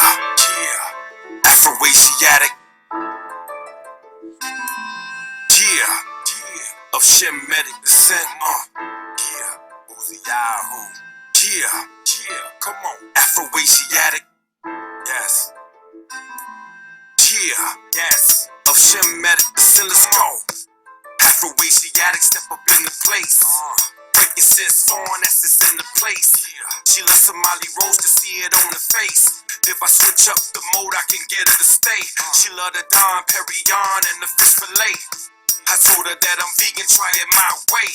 Yeah. Afro-Asiatic. Yeah. Of Shemitic descent. Yeah. Uzi Yahoo. Yeah. Come on. Afro-Asiatic. Yes. Yes. Of Shemitic descent. Let's go. Afro-Asiatic, step up in the place. Breaking sense on, essence in the place. She loves Somali rose to see it on the face. If I switch up the mode, I can get her to stay. She love the Don Perignon and the fish fillet. I told her that I'm vegan, try it my way.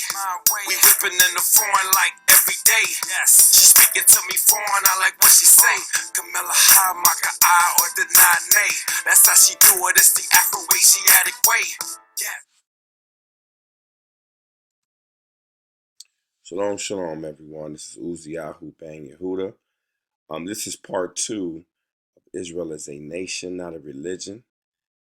We whipping in the foreign like every day. She speaking to me foreign, I like what she say. Camilla high, maka I or deny nay. That's how she do it, it's the Afro-Asiatic way. Yeah. Shalom, shalom, everyone. This is Uzi Yahoo Bang Yehuda. This is part 2 of Israel as a nation, not a religion.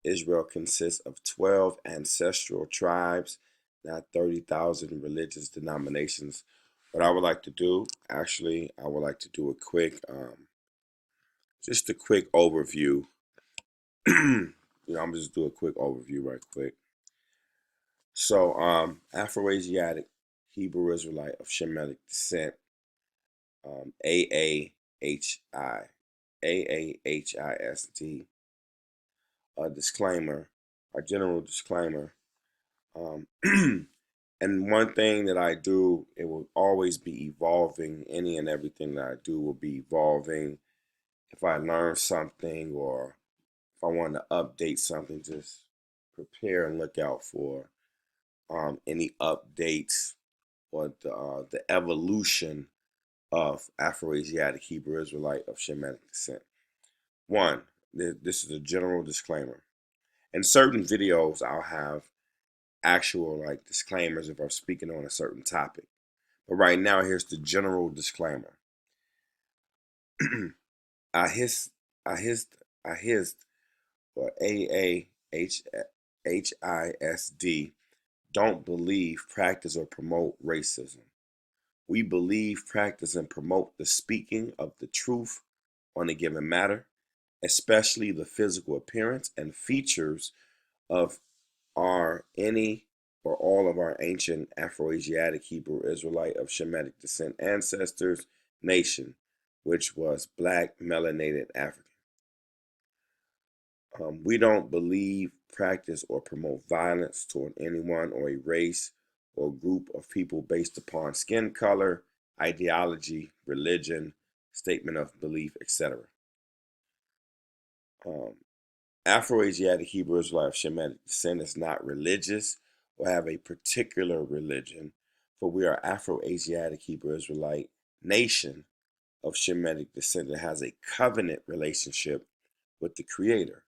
Israel consists of 12 ancestral tribes, not 30,000 religious denominations. What I would like to do, actually, I would like to do a quick, just a quick overview. I'm just do a quick overview right quick. So, Afro-Asiatic Hebrew Israelite of Shemitic descent, AAHISD, a disclaimer, a general disclaimer. And one thing that I do, it will always be evolving. Any and everything that I do will be evolving. If I learn something or if I want to update something, just prepare and look out for any updates or the evolution of Afro-Asiatic Hebrew Israelite of Shemitic descent. One, this is a general disclaimer. In certain videos, I'll have actual disclaimers if I'm speaking on a certain topic. But right now, here's the general disclaimer. AAHISD or AAHISD don't believe, practice, or promote racism. We believe, practice, and promote the speaking of the truth on a given matter, especially the physical appearance and features of any or all of our ancient Afro-Asiatic Hebrew Israelite of Shemitic descent ancestors' nation, which was black melanated African. We don't believe, practice, or promote violence toward anyone or a race or group of people based upon skin color, ideology, religion, statement of belief, etc. Afro-Asiatic Hebrew Israelite of Shemitic descent is not religious or have a particular religion, for we are Afro-Asiatic Hebrew Israelite nation of Shemitic descent that has a covenant relationship with the Creator,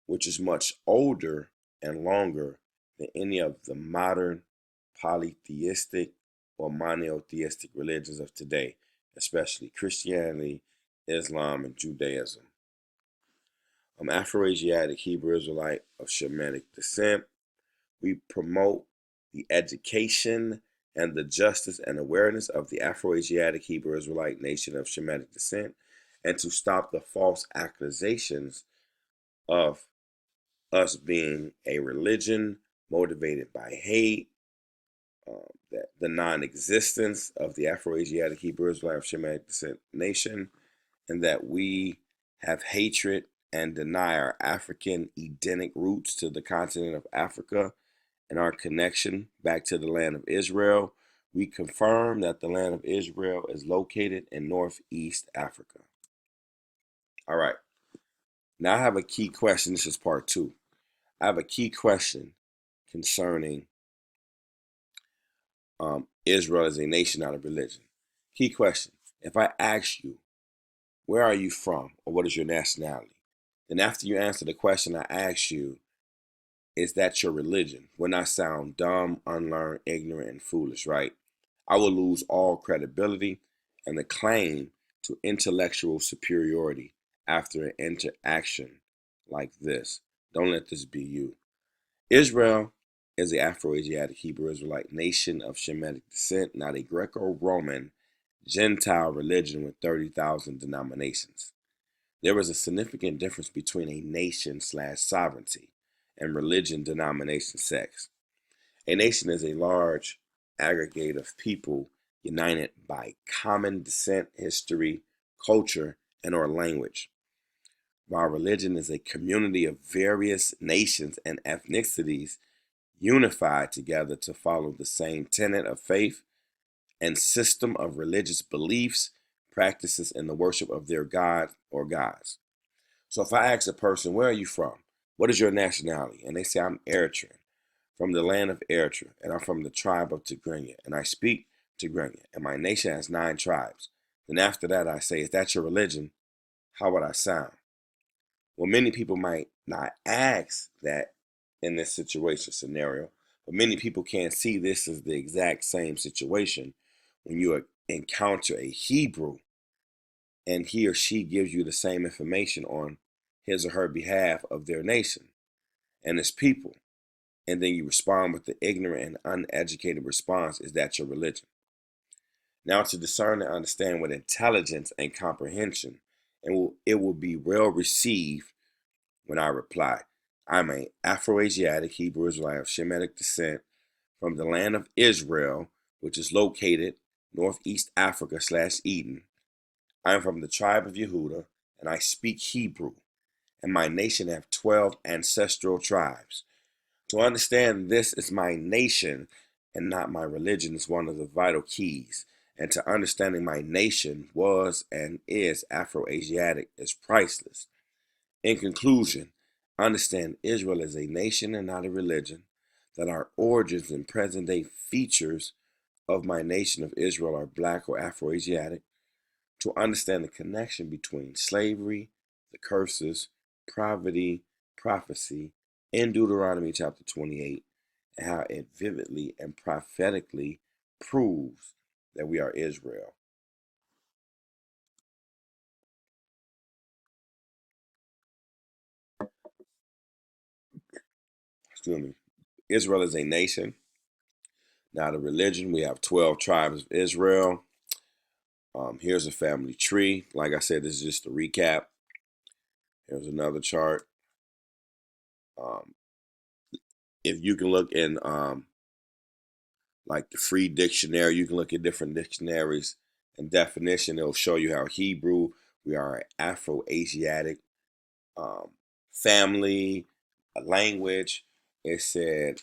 which is much older and longer than any of the modern polytheistic or monotheistic religions of today, especially Christianity, Islam, and Judaism. Afro-Asiatic Hebrew Israelite of Shemitic descent. We promote the education and the justice and awareness of the Afro-Asiatic Hebrew Israelite nation of Shemitic descent, and to stop the false accusations of us being a religion motivated by hate, that the non-existence of the Afro-Asiatic Hebrew Israelite of Shemitic descent nation, and that we have hatred and deny our African Edenic roots to the continent of Africa and our connection back to the land of Israel. We confirm that the land of Israel is located in Northeast Africa. All right. Now I have a key question. This is part 2. I have a key question concerning Israel as a nation, not a religion. Key question. If I ask you, where are you from, or what is your nationality? Then after you answer the question I ask you, is that your religion? When I sound dumb, unlearned, ignorant, and foolish, right? I will lose all credibility and the claim to intellectual superiority after an interaction like this. Don't let this be you. Israel is the Afro-Asiatic Hebrew Israelite nation of Shemitic descent, not a Greco-Roman Gentile religion with 30,000 denominations. There is a significant difference between a nation/sovereignty and religion, denomination, sects. A nation is a large aggregate of people united by common descent, history, culture, and/or language, while religion is a community of various nations and ethnicities unified together to follow the same tenet of faith and system of religious beliefs, practices, and the worship of their God or gods. So if I ask a person, where are you from? What is your nationality? And they say, I'm Eritrean, from the land of Eritrea, and I'm from the tribe of Tigrinya, and I speak Tigrinya, and my nation has 9 tribes. Then after that I say, is that your religion? How would I sound? Well, many people might not ask that in this situation scenario, but many people can see this as the exact same situation when you encounter a Hebrew and he or she gives you the same information on his or her behalf of their nation and its people. And then you respond with the ignorant and uneducated response, is that your religion? Now, to discern and understand with intelligence and comprehension, and it will be well received when I reply, I'm an Afro-Asiatic Hebrew Israelite of Shemitic descent from the land of Israel, which is located northeast Africa/Eden. I am from the tribe of Yehuda, and I speak Hebrew, and my nation have 12 ancestral tribes. To understand this is my nation and not my religion is one of the vital keys. And to understanding my nation was and is Afro-Asiatic is priceless. In conclusion, understand Israel is a nation and not a religion, that our origins and present day features of my nation of Israel are black or Afro-Asiatic, to understand the connection between slavery, the curses, poverty, prophecy in Deuteronomy chapter 28, and how it vividly and prophetically proves that we are Israel. Excuse me. Israel is a nation, not a religion. We have 12 tribes of Israel. Here's a family tree. Like I said, this is just a recap. Here's another chart. Um, if you can look in like the free dictionary, you can look at different dictionaries and definition. It'll show you how Hebrew, we are an Afro-Asiatic um, family, a language. It said,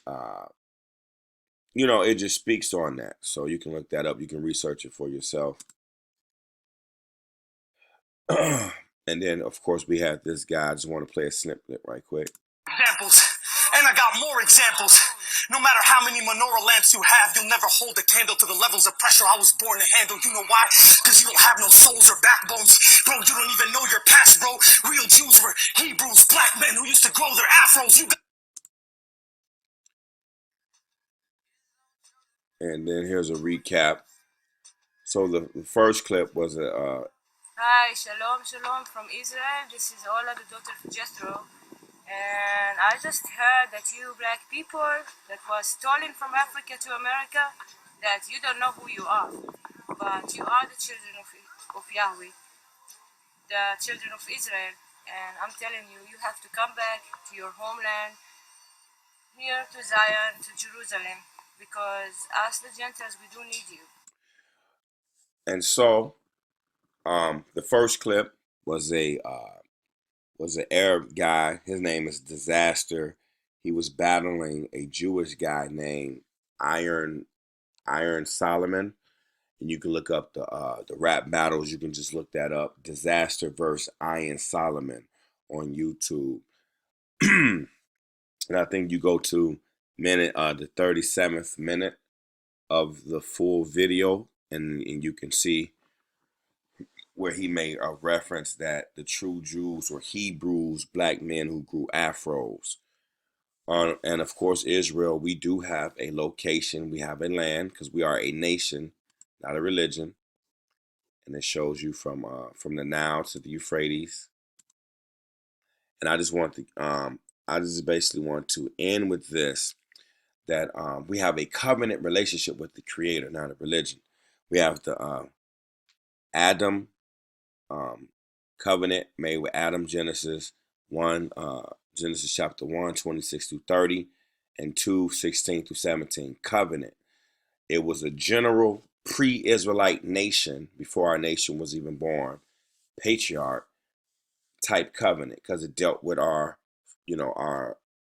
it just speaks on that. So you can look that up. You can research it for yourself. And then, of course, we have this guy. I just want to play a snippet right quick. Examples, and I got more examples. No matter how many menorah lamps you have, you'll never hold a candle to the levels of pressure I was born to handle. You know why? Because you don't have no souls or backbones. Bro, you don't even know your past, bro. Real Jews were Hebrews, black men who used to grow their afros. And then here's a recap. So the first clip was Hi, shalom, shalom from Israel. This is Ola, the daughter of Jethro. And I just heard that you black people that was stolen from Africa to America, that you don't know who you are. But you are the children of Yahweh, the children of Israel. And I'm telling you, you have to come back to your homeland, here to Zion, to Jerusalem, because us the Gentiles, we do need you. and so the first clip was an Arab guy. His name is Disaster. He was battling a Jewish guy named Iron Solomon. And you can look up the rap battles. You can just look that up. Disaster versus Iron Solomon on YouTube. And I think you go to the 37th minute of the full video, and you can see where he made a reference that the true Jews were Hebrews, black men who grew afros. And of course, Israel, we do have a location, we have a land, because we are a nation, not a religion. And it shows you from the Nile to the Euphrates. And I just basically want to end with this, that we have a covenant relationship with the Creator, not a religion. We have the Adam, um, Covenant made with Adam, Genesis 1, Genesis chapter 1, 26 through 30, and 2, 16 through 17. Covenant. It was a general pre-Israelite nation before our nation was even born. Patriarch type covenant, because it dealt with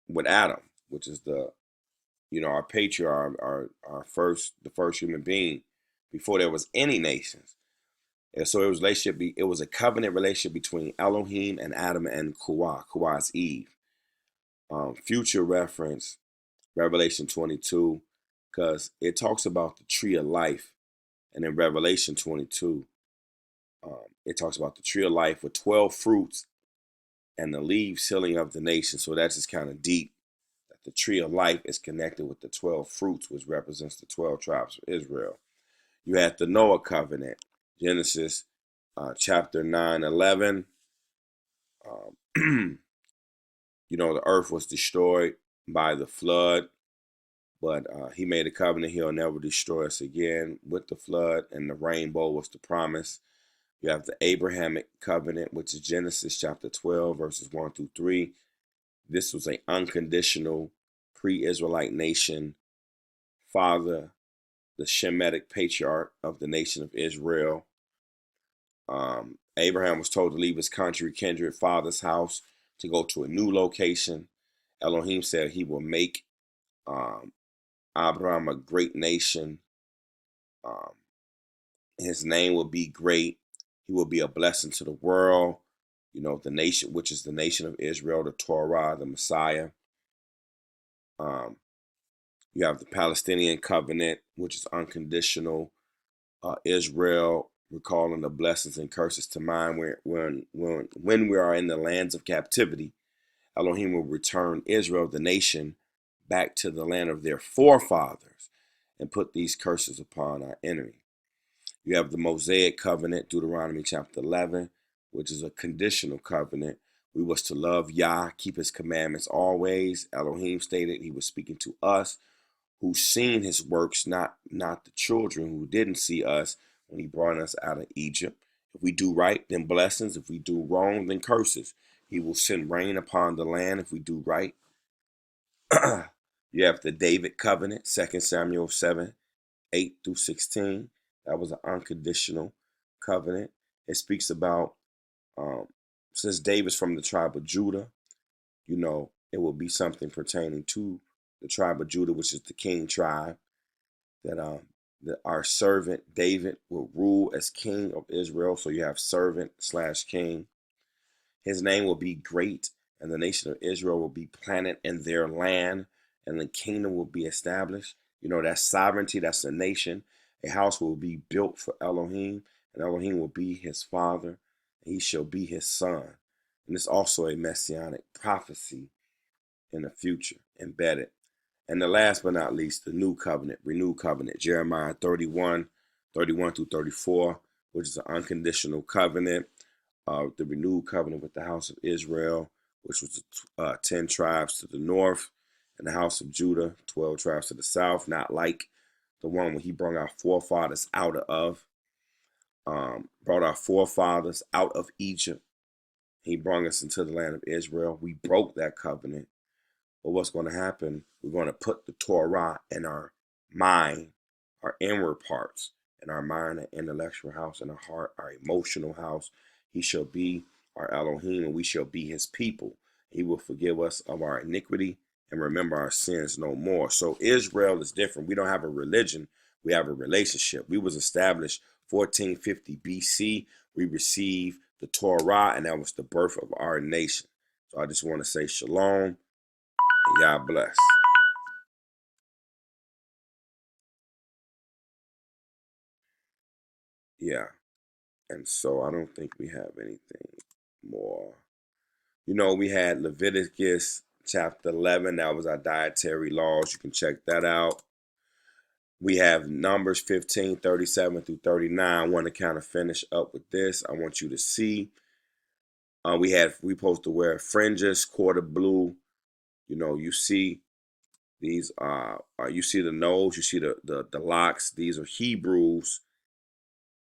with Adam, which is our patriarch, the first human being before there was any nations. And so it was a covenant relationship between Elohim and Adam and Kuah. Kuah is Eve. Future reference, Revelation 22, because it talks about the tree of life. And in Revelation 22, it talks about the tree of life with 12 fruits and the leaves healing of the nation. So that's just kind of deep. That the tree of life is connected with the 12 fruits, which represents the 12 tribes of Israel. You had the Noah covenant, Genesis chapter 9, 11. The earth was destroyed by the flood, but he made a covenant he'll never destroy us again with the flood, and the rainbow was the promise. You have the Abrahamic covenant, which is Genesis chapter 12, verses 1 through 3. This was an unconditional pre-Israelite nation. Father, the Shemitic patriarch of the nation of Israel. Abraham was told to leave his country, kindred, father's house to go to a new location. Elohim said he will make Abraham a great nation. His name will be great. He will be a blessing to the world. The nation, which is the nation of Israel, the Torah, the Messiah. You have the Palestinian covenant, which is unconditional. Israel recalling the blessings and curses to mind when we are in the lands of captivity. Elohim will return Israel, the nation, back to the land of their forefathers and put these curses upon our enemy. You have the Mosaic covenant, Deuteronomy chapter 11, which is a conditional covenant. We was to love Yah, keep his commandments always. Elohim stated he was speaking to us who seen his works, not the children who didn't see us when he brought us out of Egypt. If we do right, then blessings. If we do wrong, then curses. He will send rain upon the land if we do right. You have the David covenant, 2 Samuel 7, 8 through 16. That was an unconditional covenant. It speaks about, since David's from the tribe of Judah, it will be something pertaining to the tribe of Judah, which is the king tribe, that our servant David will rule as king of Israel. So you have servant / king. His name will be great, and the nation of Israel will be planted in their land, and the kingdom will be established. That's sovereignty, that's a nation. A house will be built for Elohim, and Elohim will be his father, and he shall be his son. And it's also a messianic prophecy in the future embedded. And the last but not least, the new covenant, renewed covenant, Jeremiah 31 through 34, which is an unconditional covenant, the renewed covenant with the house of Israel, which was 10 tribes to the north, and the house of Judah, 12 tribes to the south, not like the one when he brought our forefathers out of, brought our forefathers out of Egypt. He brought us into the land of Israel. We broke that covenant. But what's going to happen, we're going to put the Torah in our mind, our inward parts, in our mind, our intellectual house, in our heart, our emotional house. He shall be our Elohim, and we shall be his people. He will forgive us of our iniquity and remember our sins no more. So Israel is different. We don't have a religion. We have a relationship. We was established 1450 BC. We received the Torah, and that was the birth of our nation. So I just want to say shalom. Y'all bless. Yeah. And so I don't think we have anything more. We had Leviticus chapter 11. That was our dietary laws. You can check that out. We have Numbers 15, 37 through 39. I want to kind of finish up with this. I want you to see. We supposed to wear fringes, quarter blue. You see these you see the nose, you see the locks. These are Hebrews